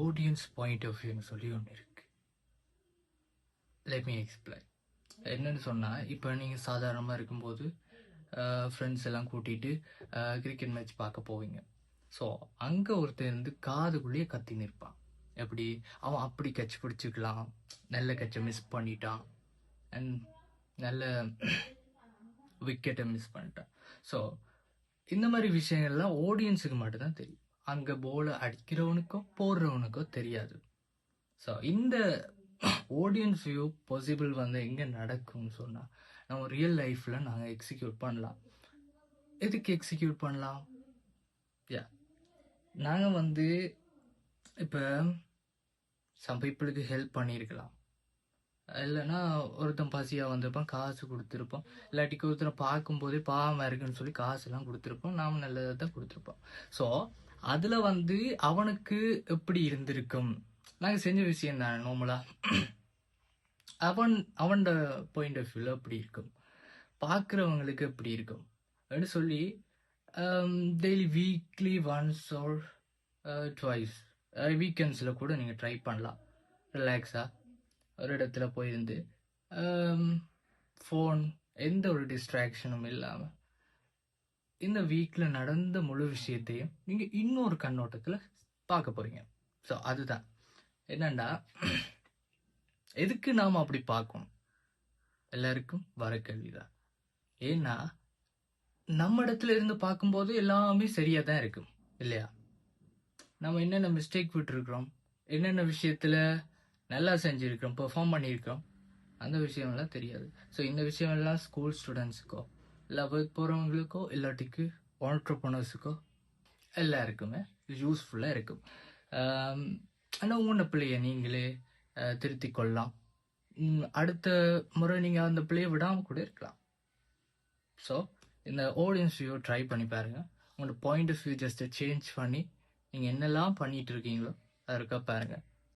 Audience point of வியூன்னு சொல்லி ஒன்று இருக்கு. Let me explain. என்னன்னு சொன்னால், இப்போ நீங்கள் சாதாரணமாக இருக்கும்போது ஃப்ரெண்ட்ஸ் எல்லாம் கூட்டிகிட்டு கிரிக்கெட் மேட்ச் பார்க்க போவீங்க. ஸோ அங்கே ஒருத்தர் இருந்து காதுக்குள்ளேயே கத்தி நிற்பான். எப்படி அவன் அப்படி கட்சி பிடிச்சிக்கலாம், நல்ல கட்சை மிஸ் பண்ணிட்டான் அண்ட் நல்ல விக்கெட்டை மிஸ் பண்ணிட்டான். ஸோ இந்த மாதிரி விஷயங்கள்லாம் ஆடியன்ஸுக்கு மட்டும்தான் தெரியும். அங்கே போலை அடிக்கிறவனுக்கோ போடுறவனுக்கோ தெரியாது. ஸோ இந்த ஆடியன்ஸ் வியூ பாசிபிள் வந்து எங்கே நடக்கும்னு சொன்னால், நம்ம ரியல் லைஃப்பில் நாங்கள் எக்ஸிக்யூட் பண்ணலாம். எதுக்கு எக்ஸிக்யூட் பண்ணலாம்? நாங்கள் வந்து இப்போ சம் பீப்புளுக்கு ஹெல்ப் பண்ணியிருக்கலாம், இல்லைன்னா ஒருத்தன் பசியாக வந்திருப்பான், காசு கொடுத்துருப்போம், இல்லாட்டிக்கு ஒருத்தரை பார்க்கும்போதே பாவமாக இருக்குன்னு சொல்லி காசுலாம் கொடுத்துருப்போம், நாம் நல்லதை தான் கொடுத்துருப்போம். ஸோ அதில் வந்து அவனுக்கு எப்படி இருந்திருக்கும், நாங்கள் செஞ்ச விஷயம் தானே நார்மலாக, அவனோட பாயிண்ட் ஆஃப் வியூவில் எப்படி இருக்கும், பார்க்குறவங்களுக்கு எப்படி இருக்கும் அப்படின்னு சொல்லி daily weekly once or twice வீக்கெண்ட்ஸில் கூட நீங்கள் ட்ரை பண்ணலாம். ரிலாக்ஸாக ஒரு இடத்துல போயிருந்து ஃபோன் எந்த ஒரு டிஸ்ட்ராக்ஷனும் இல்லாமல் இந்த வீக்கில் நடந்த முழு விஷயத்தையும் நீங்கள் இன்னொரு கண்ணோட்டத்தில் பார்க்க போகிறீங்க. ஸோ அதுதான் என்னண்டா, எதுக்கு நாம் அப்படி பார்க்கணும், எல்லாருக்கும் வர கேள்விதான். ஏன்னா நம்ம இடத்துல இருந்து பார்க்கும்போது எல்லாமே சரியாக தான் இருக்கும் இல்லையா? நம்ம என்னென்ன மிஸ்டேக் விட்டுருக்குறோம், என்னென்ன விஷயத்தில் நல்லா செஞ்சுருக்கிறோம், பெர்ஃபார்ம் பண்ணியிருக்கிறோம், அந்த விஷயம்லாம் தெரியாது. ஸோ இந்த விஷயம்லாம் ஸ்கூல் ஸ்டூடெண்ட்ஸுக்கோ இல்லை ஒர்க் போகிறவங்களுக்கோ இல்லாட்டிக்கு ஆண்டர்ப்ரனர்ஸுக்கோ எல்லாருக்குமே யூஸ்ஃபுல்லாக இருக்கும். ஆனால் உங்களோட பிள்ளையை நீங்களே திருத்தி கொள்ளலாம். அடுத்த முறை நீங்கள் அந்த பிள்ளையை விடாமல் கூட இருக்கலாம். ஸோ இந்த ஆடியன்ஸ் வியூ ட்ரை பண்ணி பாருங்கள். உங்களோட point of view just change பண்ணி நீங்கள் என்னெல்லாம் பண்ணிகிட்டு இருக்கீங்களோ அதற்காக பாருங்கள்.